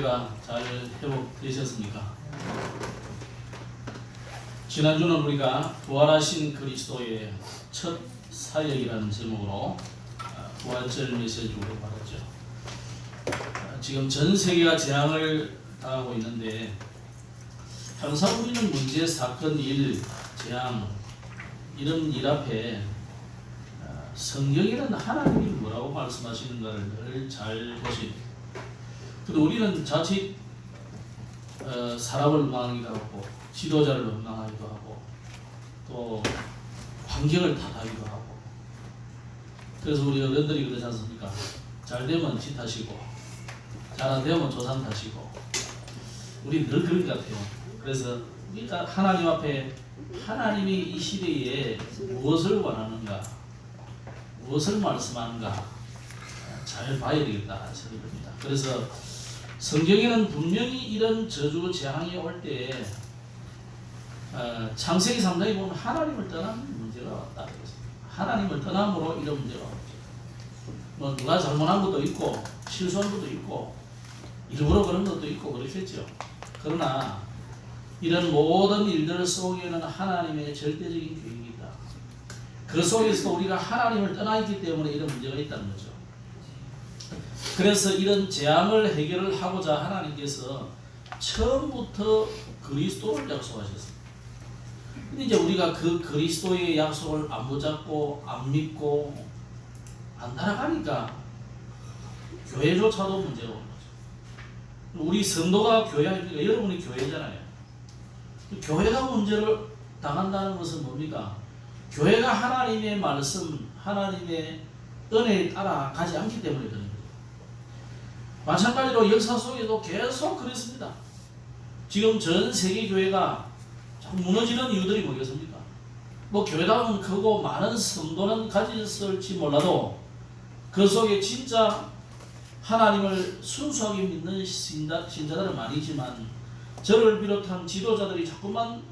가 잘 회복되셨습니까? 지난주는 우리가 부활하신 그리스도의 첫 사역이라는 제목으로 부활절 메시지를 받았죠. 지금 전 세계가 재앙을 당하고 있는데 항상 우리는 문제, 사건, 일, 재앙 이런 일 앞에 성경에는 하나님이 뭐라고 말씀하시는가를 늘 잘 보십니다. 근데 우리는 자칫 사람을 원망하기도 하고 지도자를 원망하기도 하고 또 환경을 탓하기도 하고, 그래서 우리 어른들이 그러지 않습니까? 잘 되면 지 탓이고 잘 안 되면 조상 탓이고, 우리 늘 그런 것 같아요. 그래서 우리가 하나님 앞에 하나님이 이 시대에 무엇을 원하는가, 무엇을 말씀하는가 잘 봐야 되겠다 생각합니다. 그래서 성경에는 분명히 이런 저주 재앙이 올 때에 창세기 3장에 보면 하나님을 떠난 문제가 왔다. 하나님을 떠남으로 이런 문제가 왔죠. 뭐 누가 잘못한 것도 있고 실수한 것도 있고 일부러 그런 것도 있고 그렇겠죠. 그러나 이런 모든 일들 속에는 하나님의 절대적인 계획이 있다. 그 속에서도 우리가 하나님을 떠나 있기 때문에 이런 문제가 있다는 거죠. 그래서 이런 재앙을 해결을 하고자 하나님께서 처음부터 그리스도를 약속하셨습니다. 근데 이제 우리가 그 그리스도의 약속을 안 붙잡고 안 믿고 안 따라가니까 교회조차도 문제가 오는 거죠. 우리 성도가 교회 아닙니까? 여러분이 교회잖아요. 교회가 문제를 당한다는 것은 뭡니까? 교회가 하나님의 말씀, 하나님의 은혜에 따라가지 않기 때문에 그런 거죠. 마찬가지로 역사 속에도 계속 그랬습니다. 지금 전 세계 교회가 자꾸 무너지는 이유들이 뭐겠습니까? 뭐 교회당은 크고 많은 성도는 가졌을지 몰라도 그 속에 진짜 하나님을 순수하게 믿는 신자들은 많이지만 저를 비롯한 지도자들이 자꾸만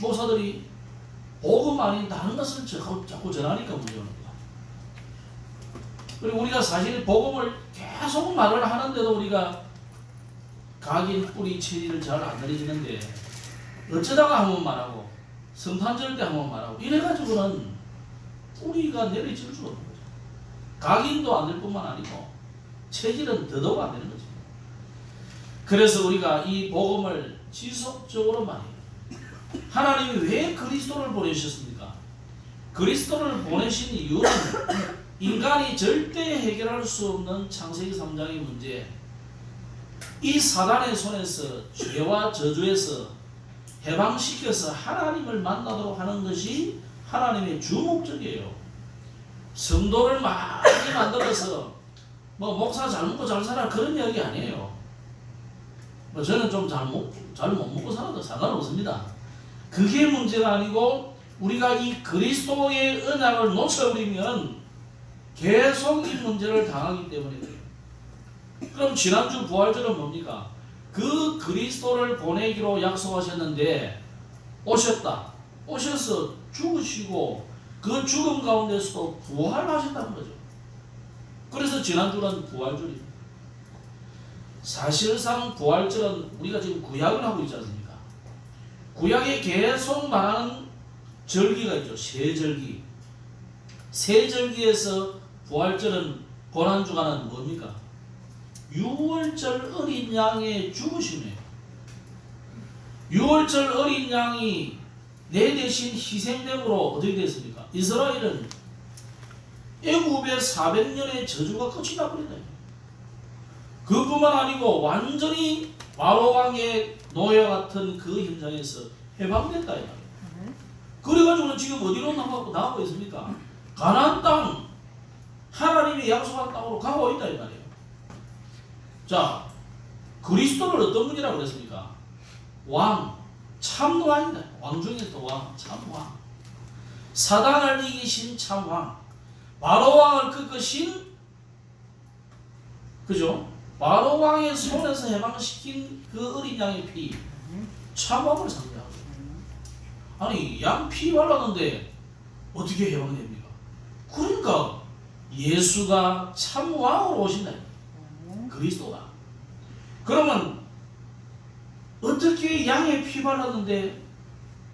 목사들이 복음 아닌 다른 것을 자꾸 전하니까 문제가 옵니다. 그리고 우리가 사실 복음을 계속 말을 하는데도 우리가 각인 뿌리 체리를 잘 안 내리는데 어쩌다가 한번 말하고 성탄절 때 한번 말하고 이래가지고는 뿌리가 내려질 수 없는 거죠. 각인도 안 될 뿐만 아니고 체질은 더더욱 안 되는 거죠. 그래서 우리가 이 복음을 지속적으로 말해요. 하나님이 왜 그리스도를 보내셨습니까? 그리스도를 보내신 이유는 인간이 절대 해결할 수 없는 창세기 3장의 문제, 이 사단의 손에서 죄와 저주에서 해방시켜서 하나님을 만나도록 하는 것이 하나님의 주목적이에요. 성도를 많이 만들어서 뭐 목사 잘 먹고 잘 살아 그런 이야기 아니에요. 뭐 저는 좀 잘 못 먹고 살아도 상관없습니다. 그게 문제가 아니고 우리가 이 그리스도의 언약을 놓쳐버리면 계속 이 문제를 당하기 때문에 그래요. 그럼 지난주 부활절은 뭡니까? 그 그리스도를 보내기로 약속하셨는데 오셨다. 오셔서 죽으시고 그 죽음 가운데서도 부활하셨다는 거죠. 그래서 지난주는 부활절입니다. 사실상 부활절은 우리가 지금 구약을 하고 있지 않습니까? 구약에 계속 말하는 절기가 있죠. 세절기. 세절기에서 부활절은 고난주간은 뭡니까? 유월절 어린 양의 죽으심이에요. 유월절 어린 양이 내 대신 희생됨으로 어떻게 됐습니까? 이스라엘은 애굽의 400년의 저주가 끝이 나버린다. 그뿐만 아니고 완전히 바로왕의 노예와 같은 그 현장에서 해방됐다. 그래가지고는 지금 어디로 나가고 있습니까? 가나안 땅, 하나님이 약속한 땅으로 가고 있다 이 말이에요. 자, 그리스도를 어떤 분이라고 그랬습니까? 왕, 참 왕이다. 왕 중에서 왕, 참 왕. 사단을 이기신 참 왕. 바로왕을 꺾으신, 그죠? 바로왕의 손에서 해방시킨 그 어린 양의 피, 참 왕을 상대하고. 아니, 양 피 발랐는데 어떻게 해방됩니까? 그러니까 예수가 참 왕으로 오신다. 그리스도가. 그러면 어떻게 양에 피 발랐는데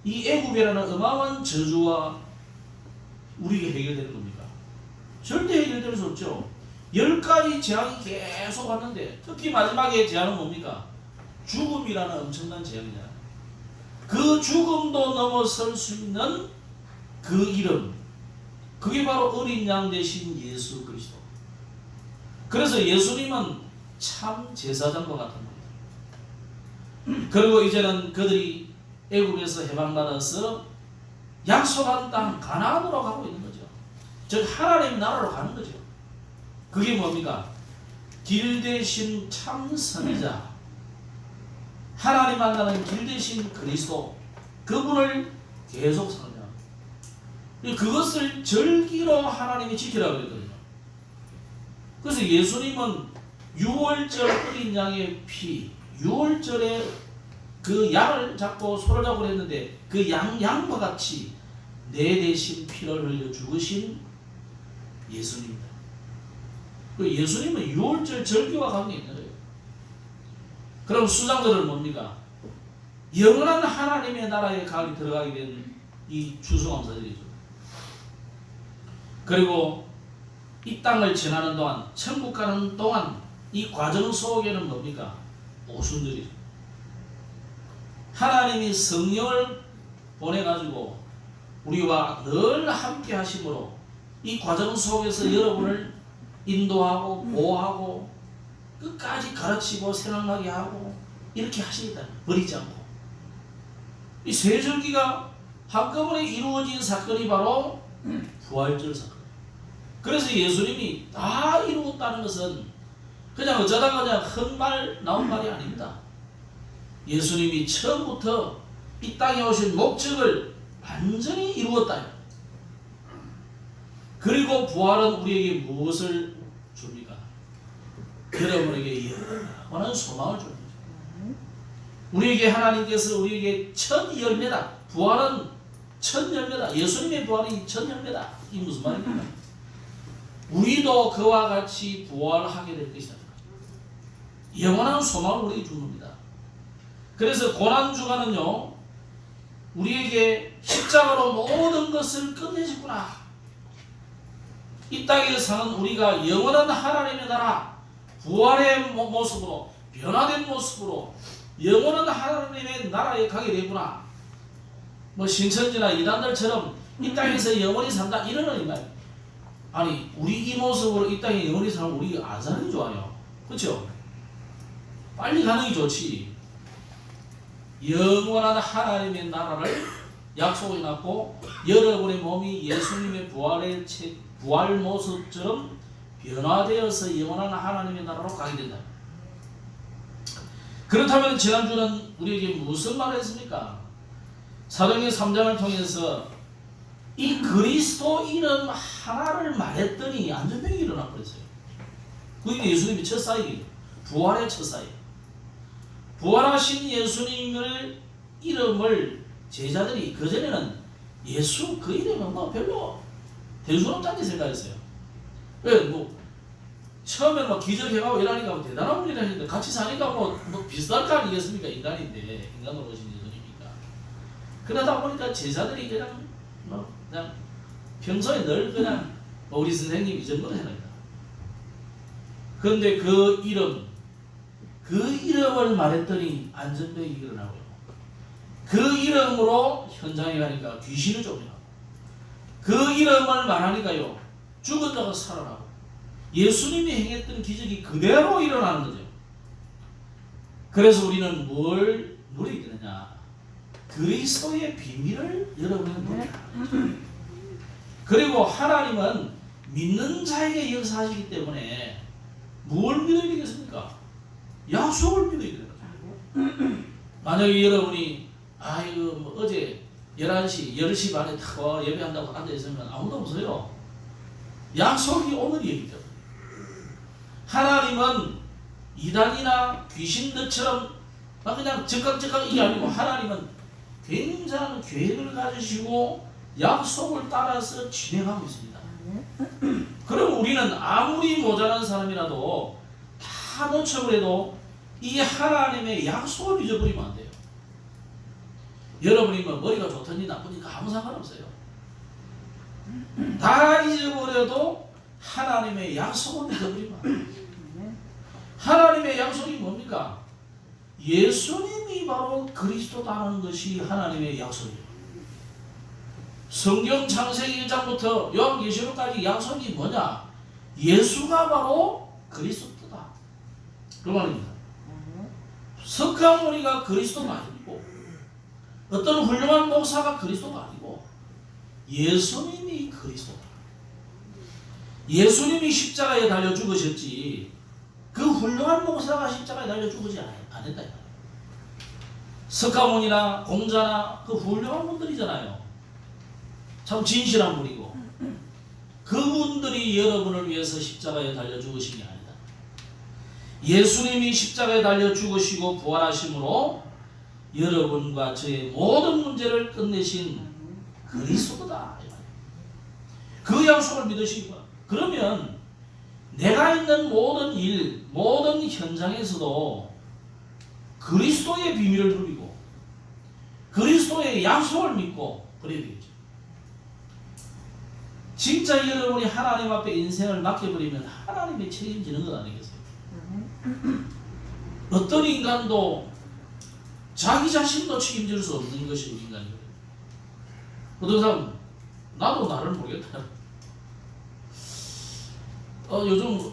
이 애굽이라는 어마어마한 저주와 우리에게 해결되는 겁니까? 절대 해결될 수 없죠. 10가지 재앙이 계속 왔는데 특히 마지막에 재앙은 뭡니까? 죽음이라는 엄청난 재앙이잖아요. 그 죽음도 넘어설 수 있는 그 이름, 그게 바로 어린 양 대신 예수 그리스도. 그래서 예수님은 참 제사장과 같은 겁니다. 그리고 이제는 그들이 애굽에서 해방받아서 약속한 땅 가나안으로 가고 있는 거죠. 즉 하나님 나라로 가는 거죠. 그게 뭡니까? 길 대신 참 선지자, 하나님 만나는 길 대신 그리스도, 그분을 계속 상징합니다. 그것을 절기로 하나님이 지키라고 그랬거든요. 그래서 예수님은 6월절 어린 양의 피, 6월절에 그 양을 잡고 소를 잡고 했는데 그 양과 같이 내 대신 피를 흘려 죽으신 예수님입니다. 예수님은 6월절 절기와 관계 있는 거예요. 그럼 수장들은 뭡니까? 영원한 하나님의 나라에 들어가게 된 이 추수감사절이죠. 그리고 이 땅을 지나는 동안, 천국 가는 동안 이 과정 속에는 뭡니까? 오순절이죠. 하나님이 성령을 보내가지고 우리와 늘 함께 하심으로 이 과정 속에서 여러분을 인도하고 보호하고 끝까지 가르치고 생각나게 하고 이렇게 하시겠다. 버리지 않고. 이 세 절기가 한꺼번에 이루어진 사건이 바로 부활절 사건. 그래서 예수님이 다 이루었다는 것은 그냥 어쩌다가 그냥 헛말 나온 말이 아닙니다. 예수님이 처음부터 이 땅에 오신 목적을 완전히 이루었다. 그리고 부활은 우리에게 무엇을 줍니까? 여러분에게 영원한 소망을 줍니다. 우리에게 하나님께서 우리에게 첫 열매다. 부활은 첫 열매다. 예수님의 부활이 첫 열매다. 이 무슨 말입니까? 우리도 그와 같이 부활하게 될 것이다. 영원한 소망을 우리에게 준 겁니다. 그래서 고난주간은요, 우리에게 십자가로 모든 것을 끝내셨구나. 이 땅에 사는 우리가 영원한 하나님의 나라, 부활의 모습으로, 변화된 모습으로 영원한 하나님의 나라에 가게 되구나. 뭐 신천지나 이단들처럼 이 땅에서 영원히 산다 이러는 이 말. 아니 우리 이 모습으로 이 땅에 영원히 살면 우리 안 사는 게 좋아요. 그렇죠? 빨리 가는 게 좋지. 영원한 하나님의 나라를 약속해 놨고 여러분의 몸이 예수님의 부활 모습처럼 변화되어서 영원한 하나님의 나라로 가게 된다. 그렇다면 지난주는 우리에게 무슨 말을 했습니까? 사도행전 3장을 통해서 이 그리스도 이름 하나를 말했더니 안전병이 일어나 버렸어요. 그게 예수님의 첫 사역이에요. 부활의 첫 사역. 부활하신 예수님을 이름을 제자들이 그전에는 예수 그 이름은 뭐 별로 될 수 없다는 생각했어요. 왜? 뭐 처음에는 막 기적해가고 이러니까 뭐 대단한 분이라 했는데 같이 사니까 뭐 비슷할 거 아니겠습니까? 인간인데 인간으로 오신 예수님이니까. 그러다 보니까 제자들이 그냥 평소에 늘 그냥 우리 선생님 이 정도로 해놔요. 그런데 그 이름을 말했더니 안전병이 일어나고요. 그 이름으로 현장에 가니까 귀신을 쫓겨나고, 그 이름을 말하니까요 죽은 자가 살아나고, 예수님이 행했던 기적이 그대로 일어나는 거죠. 그래서 우리는 뭘 누리게 되느냐? 그리스도의 비밀을 여러분은 누리게. 그리고 하나님은 믿는 자에게 역사하시기 때문에 뭘 믿어야 되겠습니까? 약속을 믿어야 되는 거죠. 만약에 여러분이 뭐 어제 11시, 10시 반에 탁 예배한다고 앉아있으면 아무도 없어요. 약속이 오늘이기 때문에. 하나님은 이단이나 귀신들처럼 그냥 즉각 이게 아니고 하나님은 굉장한 계획을 가지시고 약속을 따라서 진행하고 있습니다. 그럼 우리는 아무리 모자란 사람이라도 다 놓쳐버려도 이 하나님의 약속을 잊어버리면 안 돼요. 여러분이 뭐 머리가 좋든지 나쁘든지 아무 상관없어요. 다 잊어버려도 하나님의 약속을 잊어버리면 안 돼요. 하나님의 약속이 뭡니까? 예수님이 바로 그리스도다는 것이 하나님의 약속이에요. 성경 창세기 1장부터 요한계시록까지 약속이 뭐냐? 예수가 바로 그리스도다. 그 말입니다. 석가모니가 그리스도가 아니고 어떤 훌륭한 목사가 그리스도가 아니고 예수님이 그리스도다. 예수님이 십자가에 달려 죽으셨지 그 훌륭한 목사가 십자가에 달려 죽지 않았다. 석가모니나 공자나 그 훌륭한 분들이잖아요. 참 진실한 분이고 그분들이 여러분을 위해서 십자가에 달려 죽으신 게 아니다. 예수님이 십자가에 달려 죽으시고 부활하심으로 여러분과 저의 모든 문제를 끝내신 그리스도다. 그 약속을 믿으시기 바랍니다. 그러면 내가 있는 모든 일, 모든 현장에서도 그리스도의 비밀을 누리고 그리스도의 약속을 믿고 그래야 되겠죠. 진짜 여러분이 하나님 앞에 인생을 맡겨버리면 하나님이 책임지는 것 아니겠어요? 어떤 인간도 자기 자신도 책임질 수 없는 것이 인간이거든요. 어떤 사람 나도 나를 모르겠다. 요즘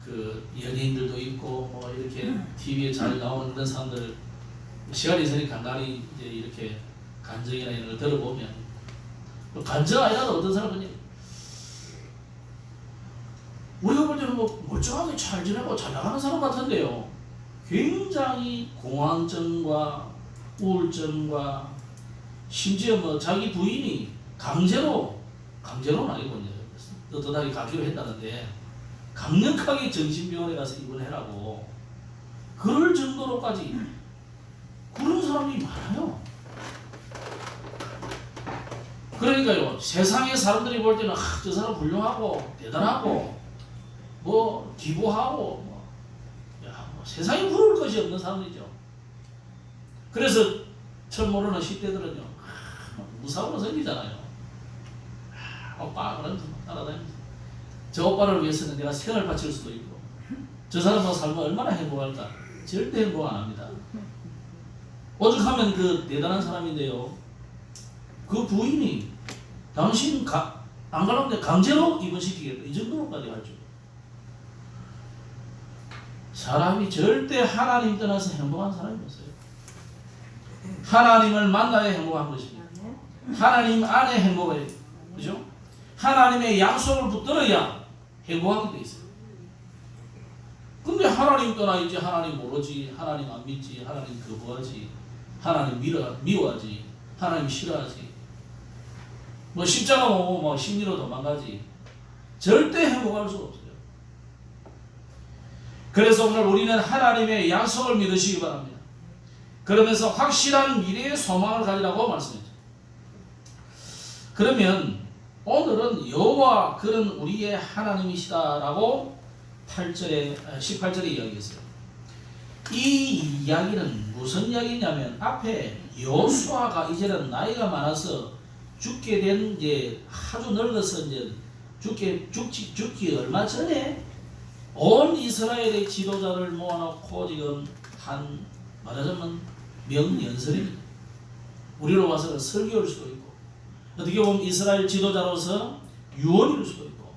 그 연예인들도 있고 뭐 이렇게 TV에 잘 나오는 그런 사람들 시간이 있으니까 간간히 이제 이렇게 간증이나 이런 걸 들어보면 간증 아니라도 어떤 사람은 우리가 볼 때는 뭐 멀쩡하게 잘 지내고 잘 나가는 사람 같은데요. 굉장히 공황증과 우울증과 심지어 뭐 자기 부인이 강제로는 아니고 이제 떳떳하게 가기로 했다는데 강력하게 정신병원에 가서 입원해라고 그럴 정도로까지 그런 사람이 많아요. 그러니까요, 세상의 사람들이 볼 때는 저 사람 훌륭하고 대단하고 뭐 기부하고 뭐 세상에 부러울 것이 없는 사람이죠. 그래서 처음 모르는 10대들은요 무사고로 생기잖아요. 오빠 그러면서 따라다니면서 저 오빠를 위해서는 내가 생을 바칠 수도 있고 저 사람하고 살면 얼마나 행복할까. 절대 행복 안 합니다. 오죽하면 그 대단한 사람인데요, 그 부인이 당신 안 가는데 강제로 입원시키겠다 이 정도로까지 할 줄. 사람이 절대 하나님 떠나서 행복한 사람이 없어요. 하나님을 만나야 행복한 것입니다. 하나님 안에 행복해요. 그죠? 하나님의 약속을 붙들어야 행복하게 돼 있어요. 근데 하나님 떠나 있지, 하나님 모르지, 하나님 안 믿지, 하나님 거부하지, 하나님 미워하지, 하나님 싫어하지, 뭐 십자가 오고 뭐 심리로 도망가지, 절대 행복할 수 없어요. 그래서 오늘 우리는 하나님의 약속을 믿으시기 바랍니다. 그러면서 확실한 미래의 소망을 가지라고 말씀했죠. 그러면 오늘은 여호와 그는 우리의 하나님이시다라고 18절에 이야기했어요. 이 이야기는 무슨 이야기냐면 앞에 여호수아가 이제는 나이가 많아서 죽게 된 이제 아주 늙어서 이제 죽기 얼마 전에 온 이스라엘의 지도자를 모아놓고 지금 한 말하자면 명연설입니다. 우리로 봐서는 설교일 수도 있고 어떻게 보면 이스라엘 지도자로서 유언일 수도 있고.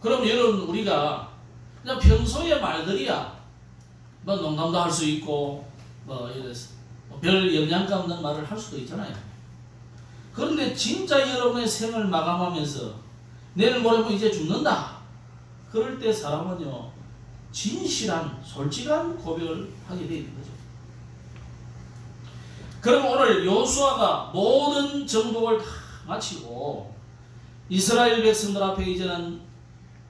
그럼 여러분 우리가 그냥 평소의 말들이야 뭐 농담도 할 수 있고 뭐 이래서 별 영향가 없는 말을 할 수도 있잖아요. 그런데 진짜 여러분의 생을 마감하면서 내일 모레면 이제 죽는다. 그럴 때 사람은요 진실한 솔직한 고백을 하게 되어 있는 거죠. 그럼 오늘 여호수아가 모든 정복을 다 마치고 이스라엘 백성들 앞에 이제는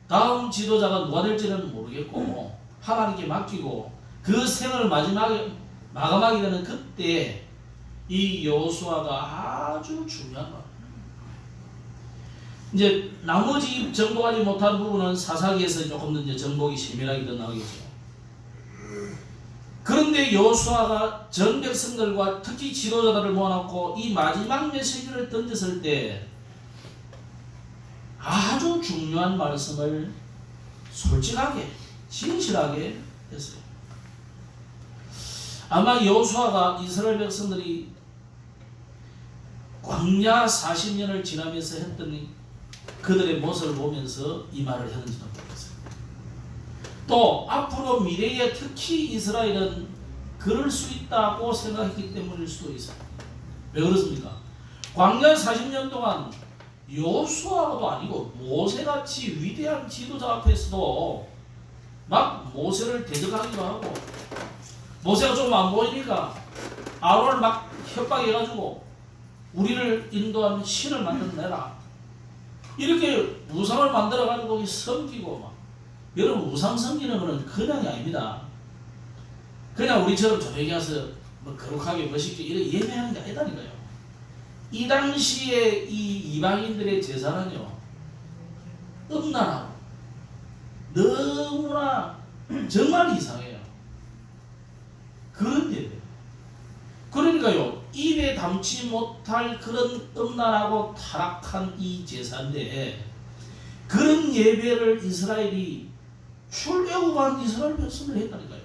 다음 지도자가 누가 될지는 모르겠고 하나님께 맡기고 그 생을 마감하게 되는 그때 이 여호수아가 아주 중요한 거예요. 이제 나머지 정복하지 못한 부분은 사사기에서 조금 더 이제 정복이 세밀하게 더 나오겠죠. 그런데 여호수아가 전 백성들과 특히 지도자들을 모아놓고 이 마지막 메시지를 던졌을 때 아주 중요한 말씀을 솔직하게 진실하게 했어요. 아마 여호수아가 이스라엘 백성들이 광야 40년을 지나면서 했던 그들의 모습을 보면서 이 말을 했는지도 모르겠어요. 또 앞으로 미래에 특히 이스라엘은 그럴 수 있다고 생각했기 때문일 수도 있어요. 왜 그렇습니까? 광야 40년 동안 여호수아도 아니고 모세같이 위대한 지도자 앞에서도 막 모세를 대적하기도 하고, 모세가 좀 안 보이니까 아론을 막 협박해가지고 우리를 인도하는 신을 만들어내라, 이렇게 우상을 만들어가지고 섬기고 막. 여러분, 우상 섬기는 거는 그냥이 아닙니다. 그냥 우리처럼 조용히 가서 뭐 거룩하게 멋있게 이렇게 예배하는 게 아니다니까요. 이 당시에 이 이방인들의 제사는요, 음란하고 너무나 정말 이상해요. 그런 예배. 그러니까요, 입에 담지 못할 그런 음란하고 타락한 이 제사인데, 그런 예배를 이스라엘이 출애굽한 이스라엘 백성들이 했다니까요.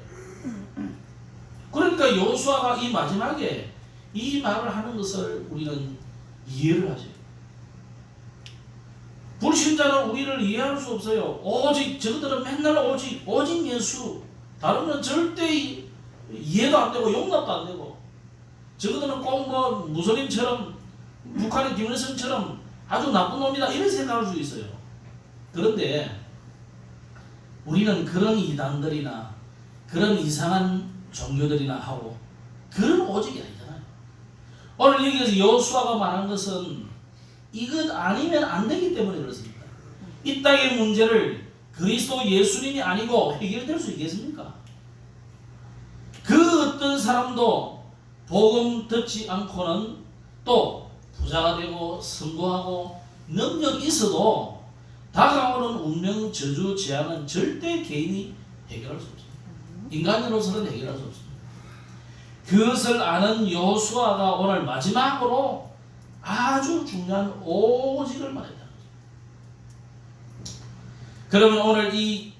그러니까 여호수아가 이 마지막에 이 말을 하는 것을 우리는 이해를 하죠. 불신자는 우리를 이해할 수 없어요. 오직 저들은 맨날 오직 예수, 다른 건 절대 이해도 안 되고 용납도 안 되고, 저들은 꼭 뭐 무슬림처럼 북한의 김일성처럼 아주 나쁜 놈이다 이런 생각할 수 있어요. 그런데 우리는 그런 이단들이나 그런 이상한 종교들이나 하고 그런 오직이 아니잖아요. 오늘 여기에서 여호수아가 말한 것은 이것 아니면 안 되기 때문에 그렇습니다. 이 땅의 문제를 그리스도 예수님이 아니고 해결될 수 있겠습니까? 그 어떤 사람도 복음 듣지 않고는 또 부자가 되고 성공하고 능력이 있어도 다가오는 운명, 저주, 재앙은 절대 개인이 해결할 수 없습니다. 인간으로서는 해결할 수 없습니다. 그것을 아는 여호수아가 오늘 마지막으로 아주 중요한 오직을 말했다. 그러면 오늘 이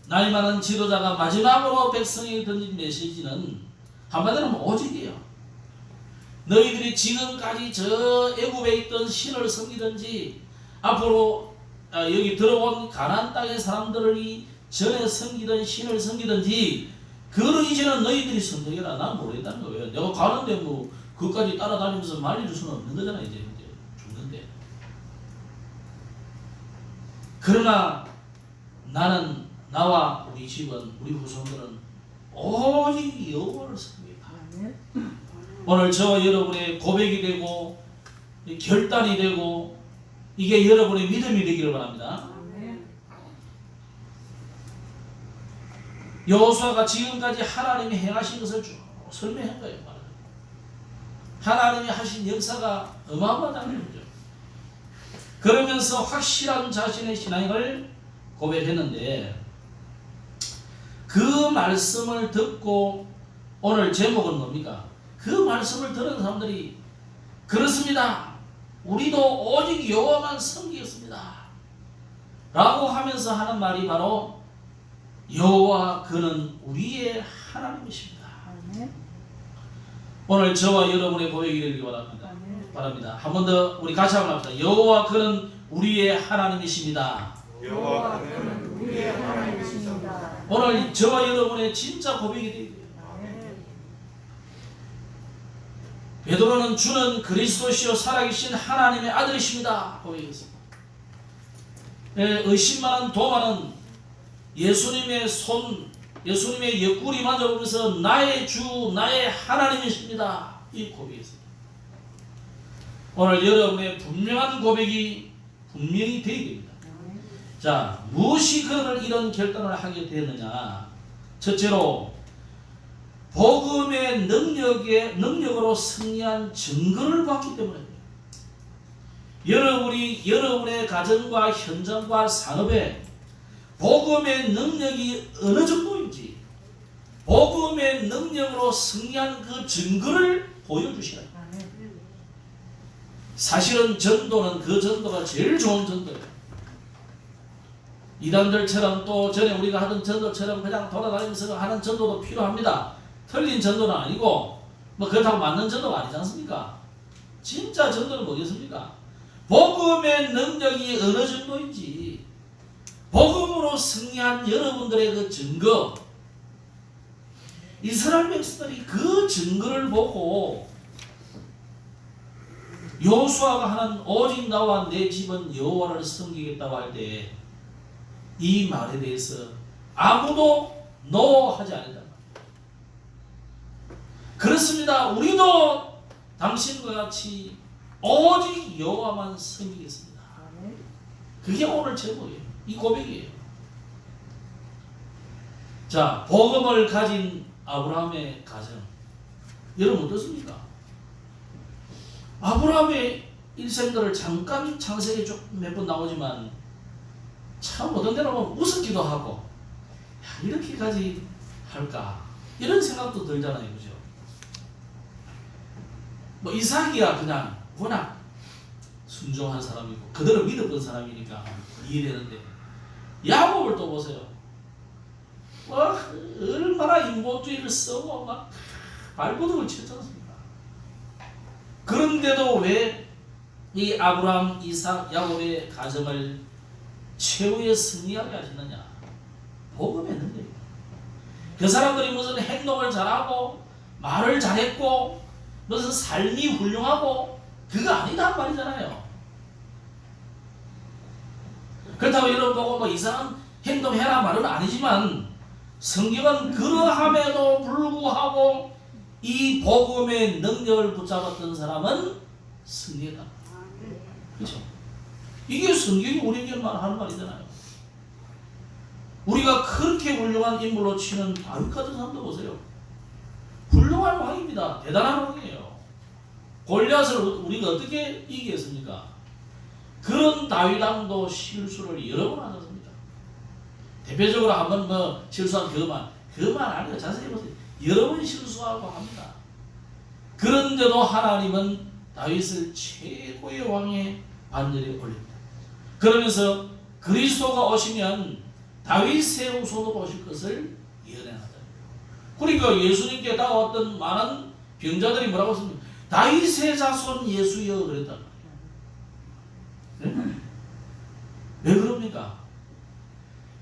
나이 많은 지도자가 마지막으로 백성에게 던진 메시지는 한마디로 하면 오직이에요. 너희들이 지금까지 저 애굽에 있던 신을 섬기든지 앞으로 여기 들어온 가나안 땅의 사람들이 전에 섬기던 신을 섬기든지 그거는 이제는 너희들이 선택해라. 난 모르겠다는 거예요. 내가 가는데 뭐 그것까지 따라다니면서 말릴 수는 없는 거잖아. 이제 죽는데. 그러나 나는, 나와 우리 집은, 우리 후손들은 오직 여호와를 섬깁니다. 오늘 저와 여러분의 고백이 되고 결단이 되고 이게 여러분의 믿음이 되기를 바랍니다. 여호수아가 지금까지 하나님이 행하신 것을 쭉 설명한 거예요. 하나님이 하신 역사가 어마어마하다는 거죠. 그러면서 확실한 자신의 신앙을 고백했는데, 그 말씀을 듣고 오늘 제목은 뭡니까? 그 말씀을 들은 사람들이 그렇습니다. 우리도 오직 여호와만 섬기겠습니다. 라고 하면서 하는 말이 바로 여호와 그는 우리의 하나님이십니다. 오늘 저와 여러분의 고백이 되기를 바랍니다. 한 번 더 우리 같이 한번 합시다. 여호와 그는 우리의 하나님이십니다. 여호와 그는 우리의 하나님이십니다. 오늘 저와 여러분의 진짜 고백이 되기를. 베드로는 주는 그리스도시요 살아계신 하나님의 아들이십니다. 고백했습니다. 의심많은 도마는 예수님의 손, 예수님의 옆구리 만져보면서 나의 주, 나의 하나님이십니다. 이 고백했습니다. 오늘 여러분의 분명한 고백이 분명히 되어야 됩니다. 자, 무엇이 그를 이런 결단을 하게 되었느냐? 첫째로 복음의 능력으로 승리한 증거를 봤기 때문에 여러분의 가정과 현장과 산업에 복음의 능력이 어느 정도인지, 복음의 복음의 능력으로 승리한 그 증거를 보여주시라. 사실은 전도는 그 전도가 제일 좋은 전도예요. 이단들처럼 또 전에 우리가 하던 전도처럼 그냥 돌아다니면서 하는 전도도 필요합니다. 틀린 전도는 아니고 뭐 그렇다고 맞는 전도가 아니지 않습니까? 진짜 전도는 뭐겠습니까? 복음의 능력이 어느 정도인지 복음으로 승리한 여러분들의 그 증거, 이스라엘 백성들이 그 증거를 보고 여호수아가 하는 오직 나와 내 집은 여호와를 섬기겠다고 할 때 이 말에 대해서 아무도 노하지 않는다. 그렇습니다. 우리도 당신과 같이 오직 여호와만 섬기겠습니다. 그게 오늘 제목이에요. 이 고백이에요. 자, 복음을 가진 아브라함의 가정, 여러분 어떻습니까? 아브라함의 일생들을 잠깐 창세기 쭉 몇 번 나오지만 참 어떤 데로 보면 우습기도 하고, 야, 이렇게까지 할까 이런 생각도 들잖아요. 그죠? 뭐 이삭이야 그냥 워낙 순종한 사람이고 그대로 믿었던 사람이니까 이해되는데, 야곱을 또 보세요. 얼마나 인본주의를 쓰고 막 발버둥을 쳤지 않습니까? 그런데도 왜 이 아브라함, 이삭, 야곱의 가정을 최후의 승리하게 하시느냐? 복음의 능력이에요. 그 사람들이 무슨 행동을 잘하고 말을 잘했고 무슨 삶이 훌륭하고 그거 아니다 말이잖아요. 그렇다고 여러분 보고 뭐 이상한 행동해라 말은 아니지만 성경은 그러함에도 불구하고 이 복음의 능력을 붙잡았던 사람은 승리했다. 그렇죠? 이게 성경이 우리에게 하는 말이잖아요. 우리가 그렇게 훌륭한 인물로 치는 다윗 같은 사람도 보세요. 훌륭한 왕입니다. 대단한 왕이에요. 골리앗을 우리가 어떻게 이기겠습니까? 그런 다윗 왕도 실수를 여러 번 하셨습니다. 대표적으로 한번 뭐 실수한 그만 아니고 자세히 보세요. 여러 번 실수하고 합니다. 그런데도 하나님은 다윗을 최고의 왕의 반열에 올립니다. 그러면서 그리스도가 오시면 다윗의 후손으로 오실 것을 예언하다. 그러니까 예수님께 다가왔던 많은 병자들이 뭐라고 했습니까? 다윗의 자손 예수여 그랬단 말이에요. 네? 왜 그럽니까?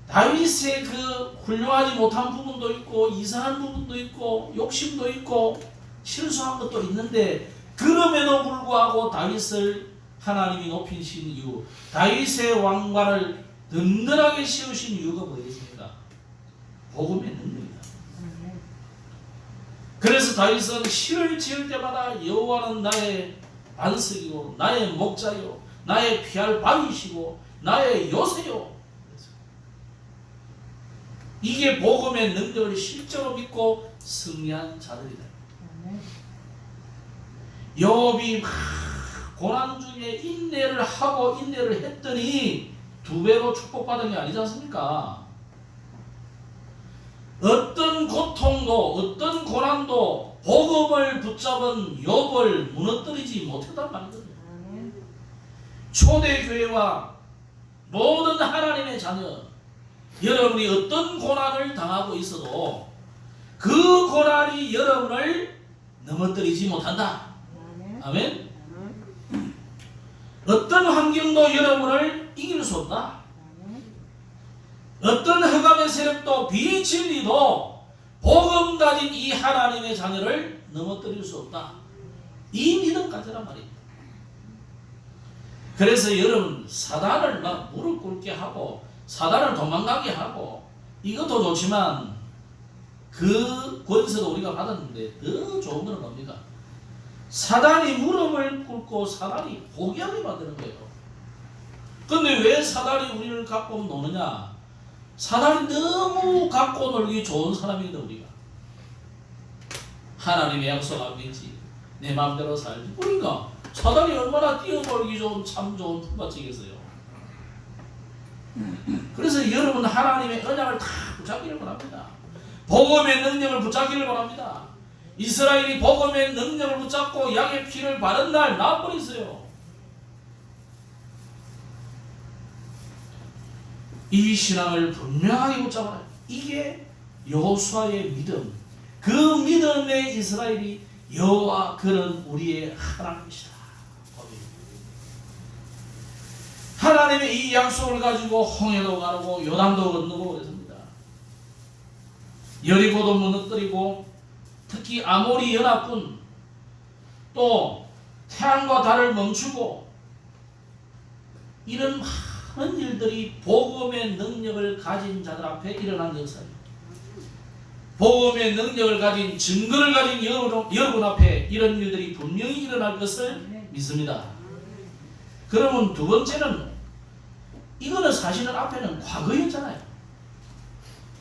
다윗의 그 훌륭하지 못한 부분도 있고 이상한 부분도 있고 욕심도 있고 실수한 것도 있는데, 그럼에도 불구하고 다윗을 하나님이 높이신 이유, 다윗의 왕관을 든든하게 씌우신 이유가 뭐겠습니까? 복음의 능력이다. 그래서 다윗은 시를 지을 때마다 여호와는 나의 반석이고 나의 목자요 나의 피할 바위시고 나의 요새요. 이게 복음의 능력을 실제로 믿고 승리한 자들이다. 욥이 막 고난 중에 인내를 하고 인내를 했더니 2배로 축복받은 게 아니지 않습니까? 어떤 고통도 어떤 고난도 복음을 붙잡은 욥을 무너뜨리지 못했단 말이거든요. 초대교회와 모든 하나님의 자녀, 여러분이 어떤 고난을 당하고 있어도 그 고난이 여러분을 넘어뜨리지 못한다. 아멘. 어떤 환경도 여러분을 이길 수 없다. 어떤 흑암의 세력도 비진리도 복음 가진 이 하나님의 자녀를 넘어뜨릴 수 없다. 이 믿음 가져란 말입니다. 그래서 여러분 사단을 막 무릎 꿇게 하고 사단을 도망가게 하고 이것도 좋지만 그 권세도 우리가 받았는데 더 좋은 건 뭡니까? 사단이 무릎을 꿇고 사단이 포기하게 만드는 거예요. 근데 왜 사단이 우리를 갖고 노느냐? 사단이 너무 갖고 놀기 좋은 사람이거든. 우리가 하나님의 약속 안 믿지, 내 마음대로 살지. 그러니까 사단이 얼마나 뛰어놀기 좋은 참 좋은 품바치겠어요. 그래서 여러분 하나님의 언약을 다 붙잡기를 바랍니다. 복음의 능력을 붙잡기를 바랍니다. 이스라엘이 복음의 능력을 붙잡고 양의 피를 바른 날 나와버렸어요. 이 신앙을 분명하게 붙잡아라. 이게 여호수아의 믿음. 그 믿음에 이스라엘이 여호와 그는 우리의 하나님이시다. 하나님의 이 약속을 가지고 홍해도 가르고 요단도 건너고 그랬습니다. 여리고도 무너뜨리고 특히 아모리 연합군 또 태양과 달을 멈추고 이런 많은 일들이 복음의 능력을 가진 자들 앞에 일어난 역사입니다. 복음의 능력을 가진 증거를 가진 여러분 앞에 이런 일들이 분명히 일어날 것을 믿습니다. 그러면 두 번째는 이거는 사실은 앞에는 과거였잖아요.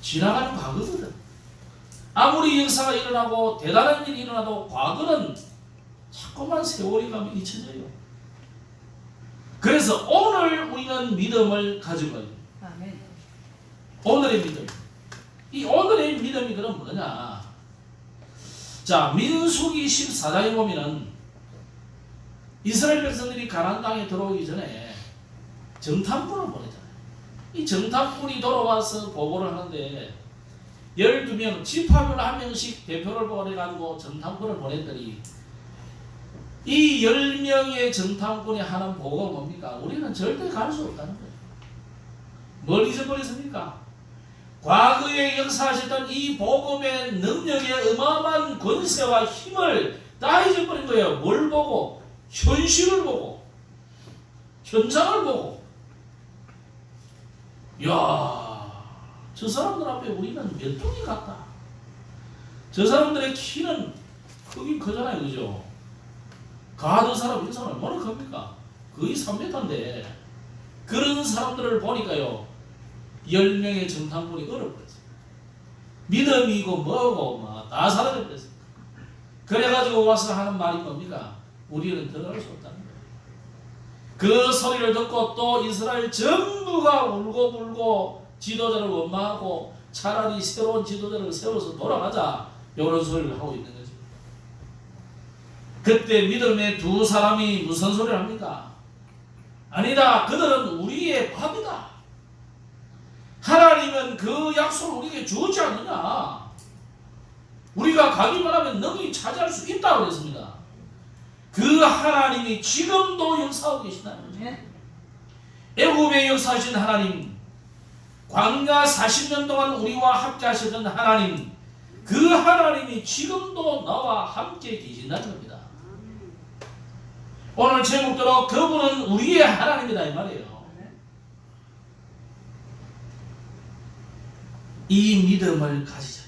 지나가는 과거거든. 아무리 역사가 일어나고 대단한 일이 일어나도 과거는 자꾸만 세월이 가면 잊혀져요. 그래서 오늘 우리는 믿음을 가지고 가요. 오늘의 믿음. 이 오늘의 믿음이 그럼 뭐냐? 자, 민수기 14장에 보면은 이스라엘 백성들이 가나안 땅에 들어오기 전에 정탐꾼을 보내잖아요. 이 정탐꾼이 돌아와서 보고를 하는데 12명, 지파별 한 명씩 대표를 보내가지고 정탐꾼을 보냈더니 이 10명의 정탐꾼이 하는 보고가 뭡니까? 우리는 절대 갈 수 없다는 거예요. 뭘 잊어버렸습니까? 과거에 역사하셨던 이 복음의 능력의 어마어마한 권세와 힘을 다 잊어버린 거예요. 뭘 보고? 현실을 보고 현장을 보고 이야, 저 사람들 앞에 우리는 메뚜기 같다. 저 사람들의 키는 크긴 크잖아요. 그죠? 가드 사람 인상 얼마나 큽니까? 거의 3m인데 그런 사람들을 보니까요 10명의 정탐꾼이 얼어버렸어요. 믿음이고 뭐고 막 다 사라져버렸어요. 그래가지고 와서 하는 말이 뭡니까? 우리는 들어갈 수 없다는 거예요. 그 소리를 듣고 또 이스라엘 전부가 울고불고 지도자를 원망하고 차라리 새로운 지도자를 세워서 돌아가자 이런 소리를 하고 있는 거죠. 그때 믿음의 두 사람이 무슨 소리를 합니까? 아니다, 그들은 우리의 밥이다. 하나님은 그 약속을 우리에게 주지 않느냐. 우리가 가기만 하면 능히 차지할 수 있다고 했습니다. 그 하나님이 지금도 역사하고 계시다는 거죠. 애굽에 역사하신 하나님, 광야 40년 동안 우리와 함께 하셨던 하나님, 그 하나님이 지금도 나와 함께 계신다는 겁니다. 오늘 제목대로 그분은 우리의 하나님이다 이 말이에요. 이 믿음을 가지자.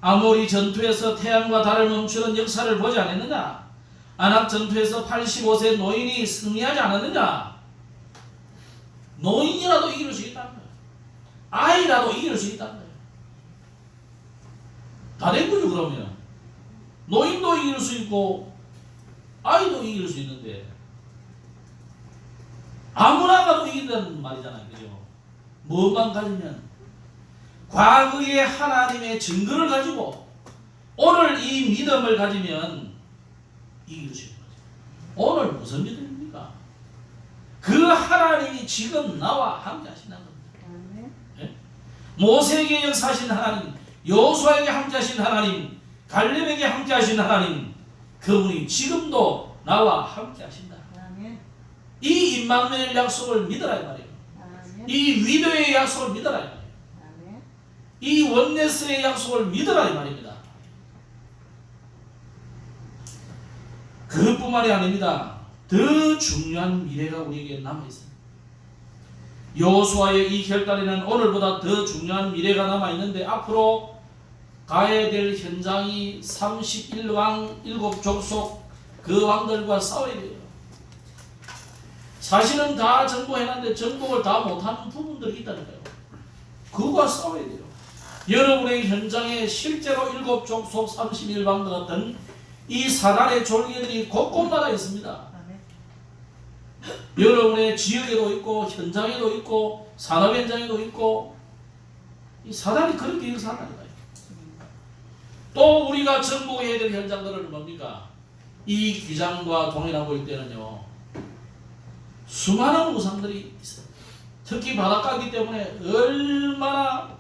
아모리 전투에서 태양과 달을 멈추는 역사를 보지 않았느냐? 아낙 전투에서 85세 노인이 승리하지 않았느냐? 노인이라도 이길 수 있다는 거예요. 아이라도 이길 수 있다는 거예요. 다 된 거죠. 그러면 노인도 이길 수 있고 아이도 이길 수 있는데 아무나 가도 이긴다는 말이잖아요. 그죠? 무엇만 가지면 과거의 하나님의 증거를 가지고 오늘 이 믿음을 가지면 이길 수 있는 거죠. 오늘 무슨 믿음입니까? 그 하나님이 지금 나와 함께 하신다는 겁니다. 네? 모세에게 역사하신 하나님, 여호수아에게 함께 하신 하나님, 갈렙에게 함께 하신 하나님, 그분이 지금도 나와 함께 하신다. 이 임마누엘 약속을 믿어라 이 말이에요. 이 위도의 약속을 믿어라 이 말이에요. 이 원네스의 약속을 믿어라 이 말입니다. 그뿐만이 아닙니다. 더 중요한 미래가 우리에게 남아있습니다. 여호수아의 이 결단에는 오늘보다 더 중요한 미래가 남아있는데 앞으로 가야 될 현장이 31왕 7족속 그 왕들과 싸워야 돼요. 사실은 다 정복해놨는데 정복을 다 못하는 부분들이 있다니까요. 그거와 싸워야 돼요. 여러분의 현장에 실제로 7족속 31왕 같은 이 사단의 졸개들이 곳곳마다 있습니다. 여러분의 지역에도 있고 현장에도 있고 산업 현장에도 있고 이 사단이 그렇게 역사한다니까요. 또 우리가 정복해야 될 현장들은 뭡니까? 이 귀장과 동해나무일 때는요, 수많은 우상들이 있어요. 특히 바닷가이기 때문에 얼마나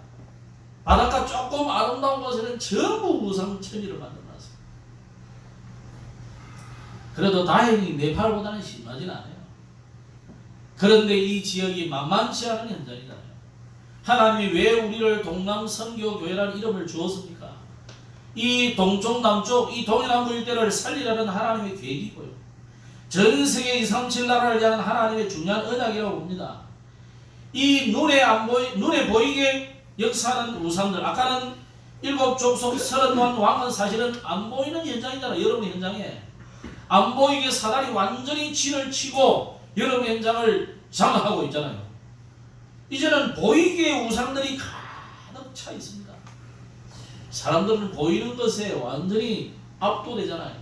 바닷가 조금 아름다운 곳에는 전부 우상천지를 만들어놨어요. 그래도 다행히 네팔보다는 심하진 않아요. 그런데 이 지역이 만만치 않은 현장이잖아요. 하나님이 왜 우리를 동남선교교회라는 이름을 주었습니까? 이 동쪽 남쪽 이 동해남부 일대를 살리라는 하나님의 계획이고요. 전 세계 237 나라를 향한 하나님의 중요한 언약이라고 봅니다. 이 눈에 보이게 역사하는 우상들, 아까는 7 족속 31 왕은 사실은 안 보이는 현장이잖아요. 여러분 현장에 안 보이게 사단이 완전히 진을 치고 여러분 현장을 장악하고 있잖아요. 이제는 보이게 우상들이 가득 차 있습니다. 사람들은 보이는 것에 완전히 압도되잖아요.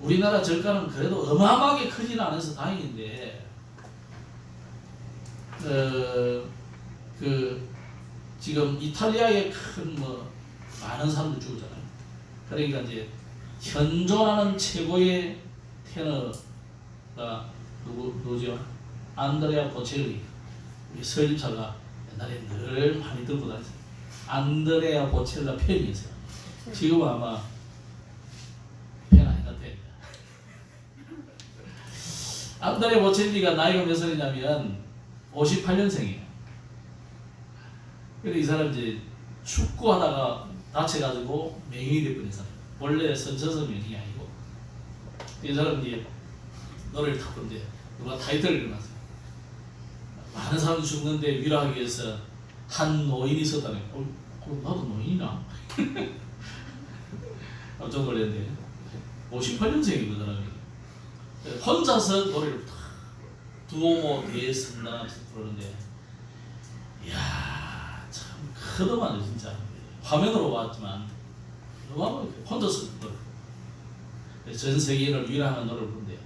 우리나라 절가는 그래도 어마어마하게 크지는 않아서 다행인데, 지금 이탈리아에 큰 많은 사람들 죽었잖아요. 그러니까 이제 현존하는 최고의 테너가 누구죠? 안드레아 보첼리. 우리 설립자가 옛날에 늘 많이 들고 다녔어요. 안드레아 보첼라 팬이었어요. 지금은 아마 팬 아닌 것 같아요. 안드레아 보첼리가 나이가 몇 살이냐면 58년생이에요. 근데 이 사람 이제 축구하다가 다쳐가지고 맹인이 돼버린 사람. 원래 선천성 맹인이 아니고. 이 사람 이제 노래를 탔던데 누가 타이틀을 일어났어요. 많은 사람이 죽는데 위로하기 위해서 한 노인이 있었다네. 나도 노인이나? 깜짝 놀랐는데 58년생이고 그 사람이 혼자서 노래를 탁 두오모 대성당 부르는데, 이야 참 크더만요 진짜. 화면으로 봤지만 너무 혼자서 노래, 전 세계인을 위로하는 노래를 부르는데,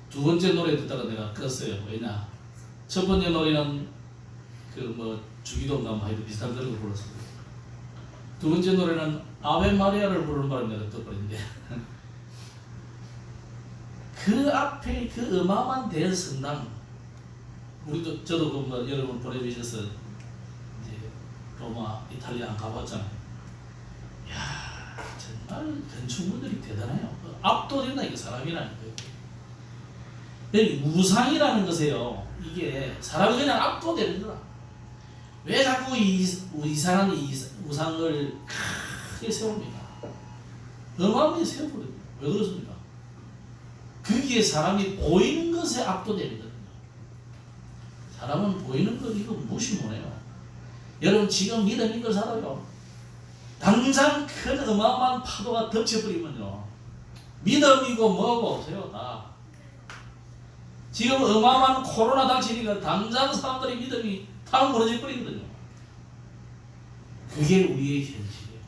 두 번째 노래 듣다가 내가 껐어요. 왜냐, 첫 번째 노래는 주기도인가 하여튼 비슷한 노래를 불렀어요. 두 번째 노래는 아베 마리아를 부르는 바람에 내가 떠버렸는데 그 앞에 그 어마어마한 대성당, 저도 여러분 보내주셔서 이제 로마, 이탈리아 가봤잖아요. 이야 정말 건축물들이 대단해요. 압도된다 이게 사람이라는 거예요. 우상이라는 것에요, 이게 사람이 그냥 압도되는 거다. 왜 자꾸 이상한 우상을 크게 세웁니까? 어마어마하게 세워버려요. 왜 그렇습니까? 거기에 사람이 보이는 것에 압도되거든요. 사람은 보이는 것 이거 무시 못해요. 여러분 지금 믿음인 걸 살아요. 당장 큰 어마어마한 파도가 덮쳐버리면요, 믿음이고 뭐고 없어요. 다. 지금 어마어마한 코로나 당치니까 당장 사람들의 믿음이 다 무너져 버리거든요. 그게 우리의 현실이에요.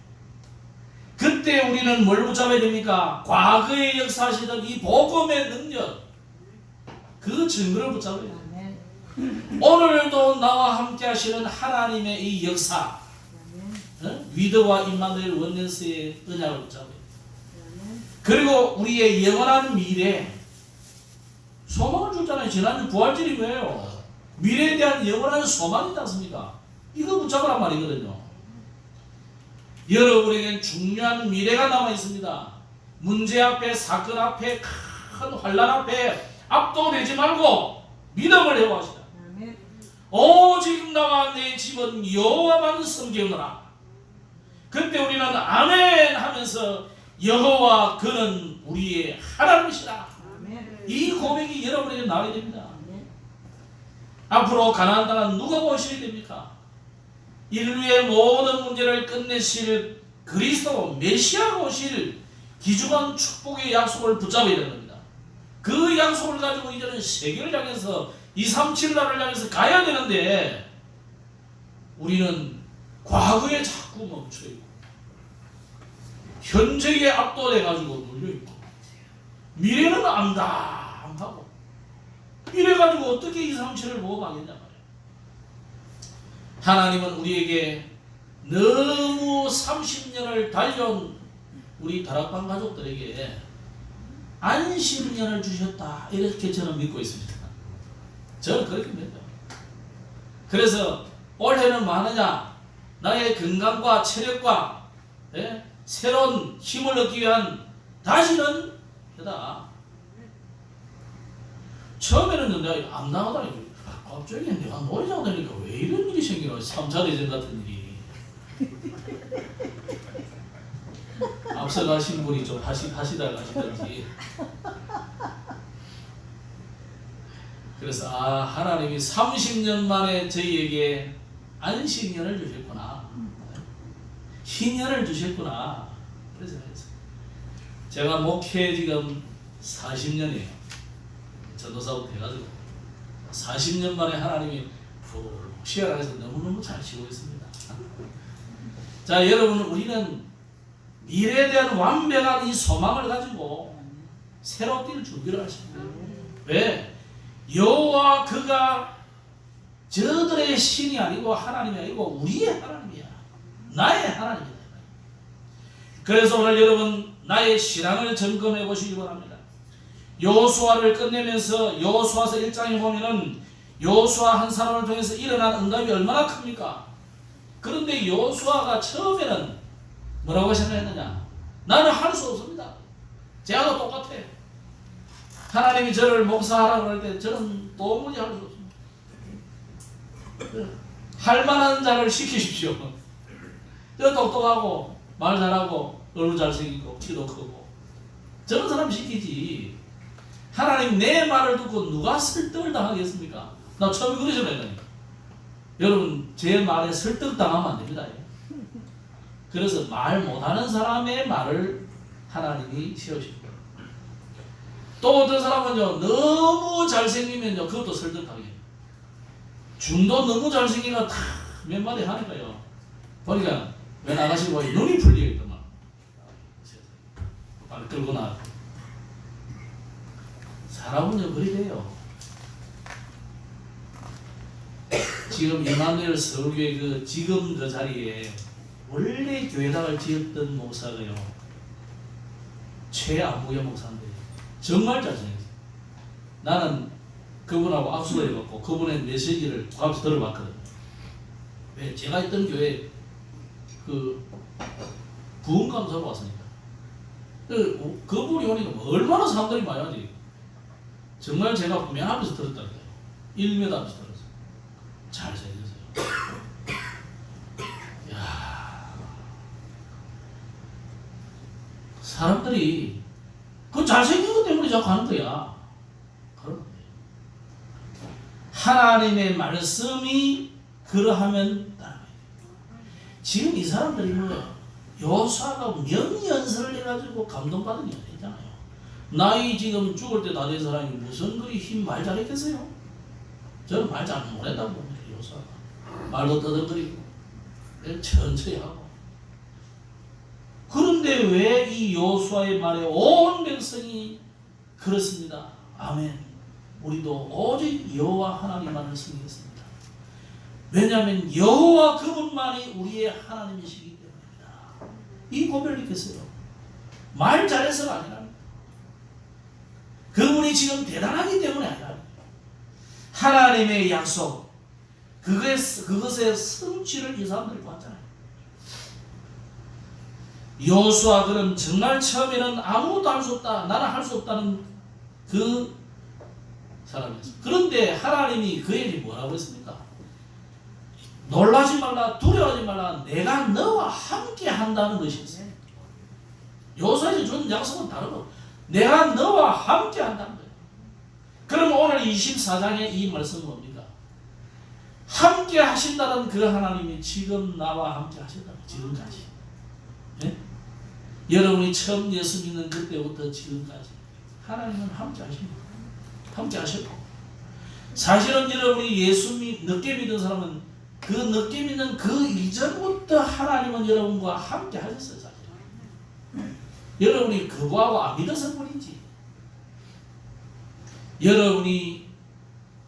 그때 우리는 뭘 붙잡아야 됩니까? 과거에 역사하시던 이 복음의 능력, 그 증거를 붙잡아야 돼요. 오늘도 나와 함께 하시는 하나님의 이 역사, 위드와 임마누엘 원네스의 은약을 붙잡아야 돼요. 그리고 우리의 영원한 미래, 소망을 줬잖아요. 지난주 부활절이 뭐예요? 미래에 대한 영원한 소망이지 않습니까? 이거 붙잡으란 말이거든요. 여러분에겐 중요한 미래가 남아 있습니다. 문제 앞에, 사건 앞에, 큰 환난 앞에 압도되지 말고 믿음을 회복하시라. 오직 나와 내 집은 여호와만 섬기노라. 그때 우리는 아멘 하면서 여호와 그는 우리의 하나님이시라. 이 고백이 여러분에게 나와야 됩니다. 앞으로 가나안 땅은 누가 오셔야 됩니까? 인류의 모든 문제를 끝내실 그리스도 메시아가 오실 귀중한 축복의 약속을 붙잡아야 되는 겁니다. 그 약속을 가지고 이제는 세계를 향해서 237 나라를 향해서 가야 되는데, 우리는 과거에 자꾸 멈춰있고 현재에 압도돼가지고 눌려있고 미래는 암담하고, 이래가지고 어떻게 237을 보고 가겠냐 말이야. 하나님은 우리에게 너무 30년을 달려온 우리 다락방 가족들에게 안식년을 주셨다, 이렇게 저는 믿고 있습니다. 저는 그렇게 믿어요. 그래서 올해는 뭐 하느냐? 나의 건강과 체력과 새로운 힘을 얻기 위한 다시는 해다. 처음에는 내가 안 나가다니 갑자기 내가 노래자가 되니까 왜 이런 일이 생기나. 3차 대전 같은 일이. 앞서가신 분이 좀 하시다 가시던지. 그래서 하나님이 30년 만에 저희에게 안식년을 주셨구나, 희년을 주셨구나. 그래서 제가 목회 지금 40년이에요. 전도사부터 해가지고 40년 만에 하나님이 시원하게서 너무너무 잘 지고 있습니다. 자, 여러분, 우리는 미래에 대한 완벽한 이 소망을 가지고 새로 뛸 준비를 하십니다. 왜? 여호와 그가 저들의 신이 아니고 하나님이 아니고 우리의 하나님이야. 나의 하나님이다. 그래서 오늘 여러분, 나의 신앙을 점검해 보시기 바랍니다. 여호수아를 끝내면서 여호수아서 1장에 보면은 여호수아 한 사람을 통해서 일어난 응답이 얼마나 큽니까? 그런데 여호수아가 처음에는 뭐라고 생각했느냐? 나는 할 수 없습니다. 제가도 똑같아. 하나님이 저를 목사하라고 할 때 저는 도무지 할 수 없습니다. 할 만한 자를 시키십시오. 저 똑똑하고 말 잘하고 얼굴 잘생기고 키도 크고 저런 사람 시키지. 하나님 내 말을 듣고 누가 설득을 당하겠습니까? 나 처음에 그러잖아요. 여러분, 제 말에 설득당하면 안 됩니다. 그래서 말 못하는 사람의 말을 하나님이 세우십니다. 또 어떤 사람은요, 너무 잘생기면요, 그것도 설득하게. 중도 너무 잘생기가 다 몇 마디 하니까요. 보니까 웬 아가씨 보니 눈이 풀리겠더만. 빨리 끌고 나와. 사람은요, 그리 돼요. 지금 이마누엘 서울교회 지금 그 자리에 원래 교회당을 지었던 목사가요, 최안무여 목사인데 정말 잘생겼어요. 나는 그분하고 악수를 해봤고 그분의 메시지를 가서 들어봤거든요. 왜? 제가 있던 교회 부흥감사로 왔으니까. 그분이 오니까 얼마나 사람들이 많이 와지. 정말 제가 맨 앞에서 들었다니까요. 1m 앞에서 들었어요. 잘생겼어요. 야, 사람들이 그 잘생긴 것 때문에 자꾸 하는 거야. 그런 거예요. 하나님의 말씀이 그러하면 따라가야 돼요. 지금 이 사람들이 뭐예요? 여호수아가 명연설을 해가지고 감동받은 게 아니잖아요. 나이 지금 죽을 때 다 된 사람이 무슨 그리 힘 말 잘했겠어요? 저는 말 잘 못했다고 봅니다. 여호수아가 말도 떠들거리고 천천히 하고. 그런데 왜 이 여호수아의 말에 온 백성이 그렇습니다. 아멘. 우리도 오직 여호와 하나님만을 섬기겠습니다. 왜냐하면 여호와 그분만이 우리의 하나님이시기 때문입니다. 이 고백을 믿겠어요. 말 잘해서가 아니라 그분이 지금 대단하기 때문에 아니라 하나님의 약속, 그것의 성취를 이 사람들이 봤잖아요. 여호수아 그는 정말 처음에는 아무것도 할 수 없다, 나는 할 수 없다는 그 사람이었습니다. 그런데 하나님이 그에게 뭐라고 했습니까? 놀라지 말라, 두려워하지 말라, 내가 너와 함께 한다는 것이었어요. 여호수아에게 준 약속은 다르고 내가 너와 함께 한다는 거예요. 그럼 오늘 24장의 이 말씀은 뭡니까? 함께 하신다는 그 하나님이 지금 나와 함께 하신다는 거예요. 지금까지. 네? 여러분이 처음 예수 믿는 그때부터 지금까지 하나님은 함께 하십니다. 함께 하셨고, 사실은 여러분이 예수 늦게 믿은 사람은 그 늦게 믿는 그 이전부터 하나님은 여러분과 함께 하셨어요. 사실 여러분이 그거하고 안 믿어서 뿐이지. 여러분이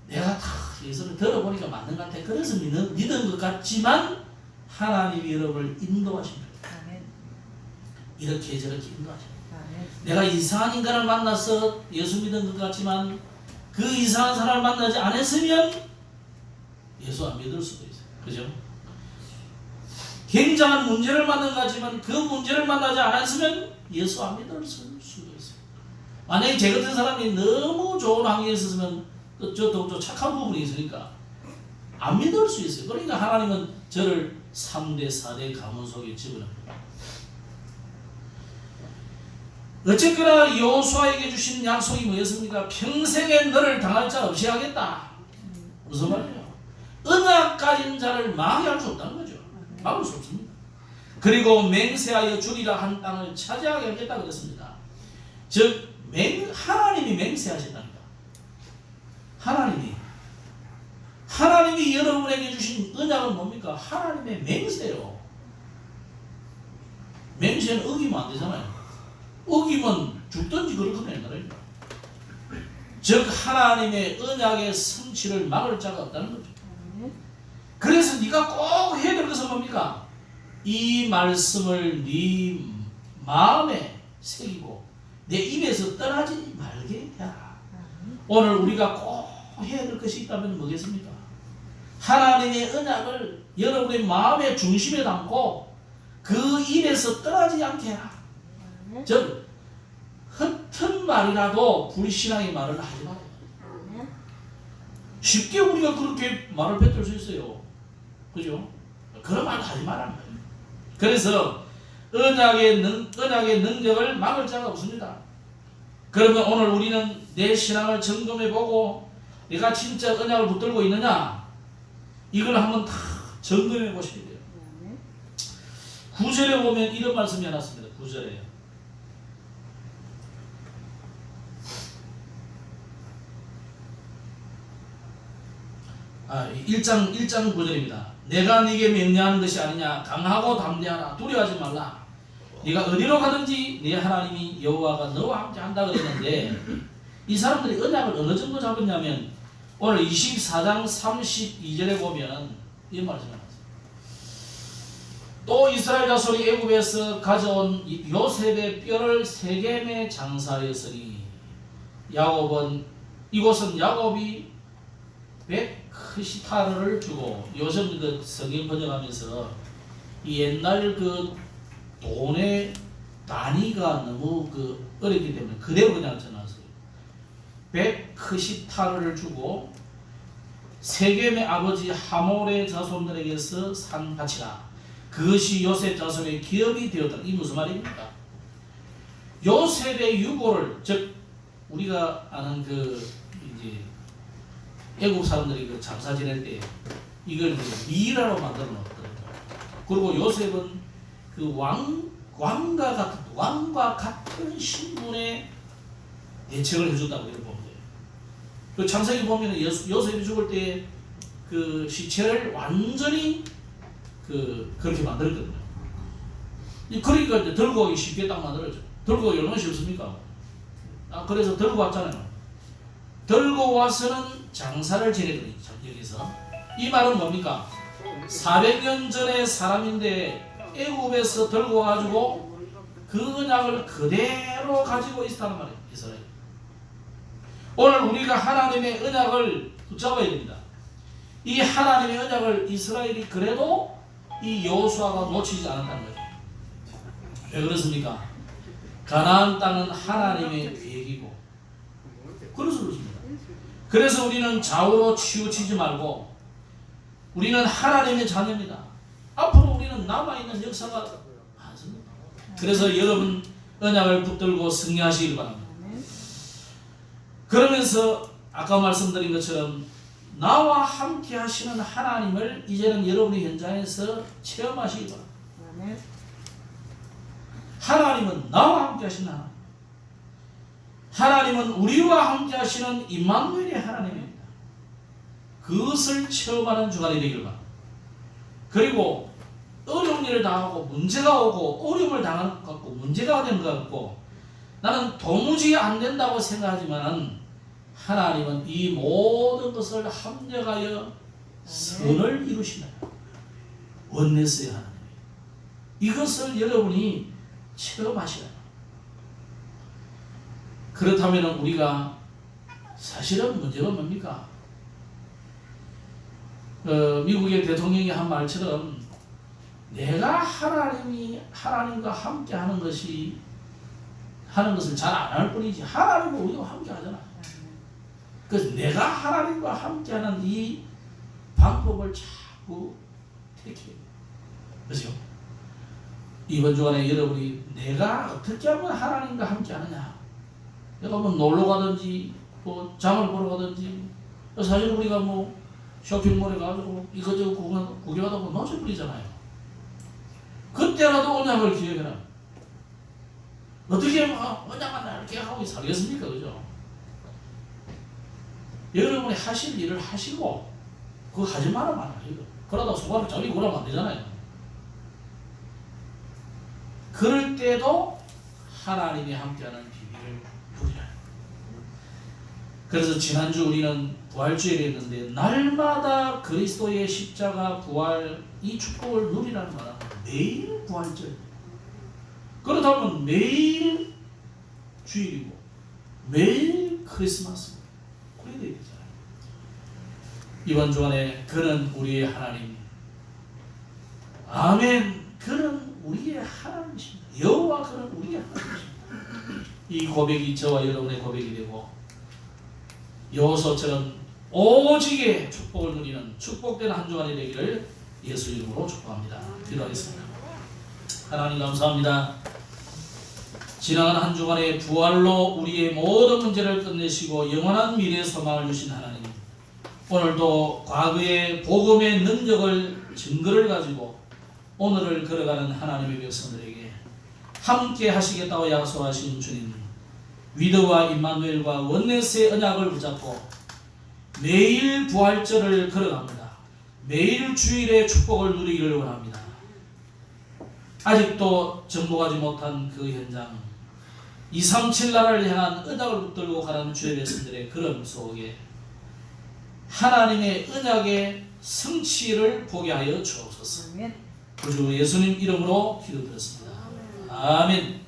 내가 다 예수를 들어보니까 맞는 것 같아. 그래서 믿은 것 같지만 하나님이 여러분을 인도하십니다. 아멘. 이렇게 저렇게 인도하십니다. 아멘. 내가 이상한 인간을 만나서 예수 믿은 것 같지만 그 이상한 사람을 만나지 않았으면 예수 안 믿을 수도 있어요. 그죠? 굉장한 문제를 만난 것 같지만 그 문제를 만나지 않았으면 예수 안 믿을 수도 있어요. 만약에 제 같은 사람이 너무 좋은 환경에 있었으면 또 착한 부분이 있으니까 안 믿을 수 있어요. 그러니까 하나님은 저를 3대 4대 가문 속에 집어넣습니다. 어쨌거나 여호수아에게 주신 약속이 뭐였습니까? 평생에 너를 당할 자 없이 하겠다. 무슨 말이에요? 언약 가진 자를 망할 수 없다는 거죠. 막을 수 없습니다. 그리고 맹세하여 주리라 한 땅을 차지하게 하겠다 그랬습니다. 즉 하나님이 맹세하셨다니까. 하나님이 여러분에게 주신 언약은 뭡니까? 하나님의 맹세요. 맹세는 어기면 안 되잖아요. 어기면 죽든지 그렇거든요. 즉 하나님의 언약의 성취를 막을 자가 없다는 거죠. 그래서 네가 꼭 해야 될 것은 뭡니까? 이 말씀을 네 마음에 새기고 내 입에서 떠나지 말게 해라. 오늘 우리가 꼭 해야 될 것이 있다면 뭐겠습니까? 하나님의 언약을 여러분의 마음의 중심에 담고 그 입에서 떠나지 않게 해라. 즉 헛된 말이라도 불신앙의 말을 하지 말아요. 쉽게 우리가 그렇게 말을 뱉을 수 있어요. 그죠? 그런 말 하지 말라는 거예요. 그래서 언약의 능력을 막을 자가 없습니다. 그러면 오늘 우리는 내 신앙을 점검해보고 내가 진짜 언약을 붙들고 있느냐 이걸 한번 다 점검해 보셔야 돼요. 9절에 보면 이런 말씀이 해놨습니다. 9절에 아, 1장 9절입니다. 내가 네게 명령하는 것이 아니냐. 강하고 담대하라. 두려워하지 말라. 네가 어디로 가든지 네 하나님이 여호와가 너와 함께 한다 그랬는데 이 사람들이 언약을 어느 정도 잡았냐면 오늘 24장 32절에 보면 이 말씀이 나왔어요. 또 이스라엘 자손이 애굽에서 가져온 요셉의 뼈를 세겜에 장사하였으니 이곳은 야곱이 100크시타르를 주고 요즘 그 성경 번역하면서 이 옛날 그 돈의 단위가 너무 그 어렵기 때문에 그대로 그냥 전화했어요. 100크시타르를 주고 세겜의 아버지 하몰의 자손들에게서 산 밭이라. 그것이 요셉 자손의 기업이 되었다. 이 무슨 말입니까? 요셉의 유고를 즉 우리가 아는 그 이제 애국 사람들이 그 장사 지낼 때 이걸 미라로 만들어 놓았더라고요. 그리고 요셉은 그 왕과 같은 신분의 대책을 해준다고 이렇게 보면 돼요. 그 창세기 보면 요셉이 죽을 때 그 시체를 완전히 그렇게 만들었거든요. 그러니까 이제 들고 오기 쉽게 딱 만들어져. 들고 오기 얼마나 쉽습니까? 그래서 들고 왔잖아요. 들고 와서는 장사를 지내거든요. 여기서 이 말은 뭡니까? 400년 전의 사람인데 애굽에서 들고 와가지고 그 언약을 그대로 가지고 있다는 말이에요. 이스라엘. 오늘 우리가 하나님의 언약을 붙잡아야 됩니다. 이 하나님의 언약을 이스라엘이 그래도 이 여호수아가 놓치지 않았다는 거죠. 왜 그렇습니까? 가나안 땅은 하나님의 계획이고 그래서 그렇습니다. 그래서 우리는 좌우로 치우치지 말고 우리는 하나님의 자녀입니다. 앞으로 우리는 남아있는 역사가 많습니다. 그래서 여러분 언약을 붙들고 승리하시길 바랍니다. 그러면서 아까 말씀드린 것처럼 나와 함께 하시는 하나님을 이제는 여러분의 현장에서 체험하시기 바랍니다. 하나님은 나와 함께 하시는 하나님. 하나님은 우리와 함께 하시는 임마누엘의 하나님입니다. 그것을 체험하는 주간이 되길 바랍니다. 그리고 어려운 일을 당하고 문제가 오고 어려움을 당하는 것 같고 문제가 되는 것 같고 나는 도무지 안 된다고 생각하지만 하나님은 이 모든 것을 합력하여 선을 이루시나요? 원내스의 하나님. 이것을 여러분이 체험하시나요? 그렇다면 우리가 사실은 문제가 뭡니까? 미국의 대통령이 한 말처럼 내가 하나님과 함께 하는 것을 잘 안 할 뿐이지 하나님과 우리가 함께 하잖아. 그래서 내가 하나님과 함께 하는 이 방법을 자꾸 택해요. 그렇죠? 이번 주간에 여러분이 내가 어떻게 하면 하나님과 함께 하느냐? 내가 뭐 놀러 가든지 또 장을 보러 가든지 사실 우리가 뭐 쇼핑몰에 가서 이거저거 구경하다 보면 놓쳐버리잖아요. 그때라도 언약을 기억해라. 어떻게 언약만 나를 기억하고 살겠습니까? 그죠? 여러분이 하실 일을 하시고 그거 하지 말아만 하시고 그러다 손가락 잘리고 그러면 안 되잖아요. 그럴 때도 하나님이 함께하는 비밀을 누리라. 그래서 지난주 우리는 부활주일을 했는데 날마다 그리스도의 십자가 부활 이 축복을 누리라는 말은 매일 부활절. 그렇다면 매일 주일이고 매일 크리스마스. 그래야 되잖아요. 이번 주간에 그는 우리의 하나님. 아멘. 그는 우리의 하나님이십니다. 여호와 그는 우리의 하나님이십니다. 이 고백이 저와 여러분의 고백이 되고 여호수아처럼 오직의 축복을 누리는 축복된 한 주간이 되기를 예수 이름으로 축복합니다. 기도하겠습니다. 하나님 감사합니다. 지나간 한 주간의 부활로 우리의 모든 문제를 끝내시고 영원한 미래의 소망을 주신 하나님, 오늘도 과거의 복음의 능력을 증거를 가지고 오늘을 걸어가는 하나님의 백성들에게 함께 하시겠다고 약속하신 주님, 위드와 임마누엘과 원네스의 언약을 붙잡고 매일 부활절을 걸어갑니다. 매일 주일의 축복을 누리기를 원합니다. 아직도 정복하지 못한 그 현장, 237 나라를 향한 언약을 붙들고 가는 주의 백성들의 걸음 속에 하나님의 언약의 성취를 보게 하여 주옵소서. 구주 예수님 이름으로 기도드렸습니다. 아멘.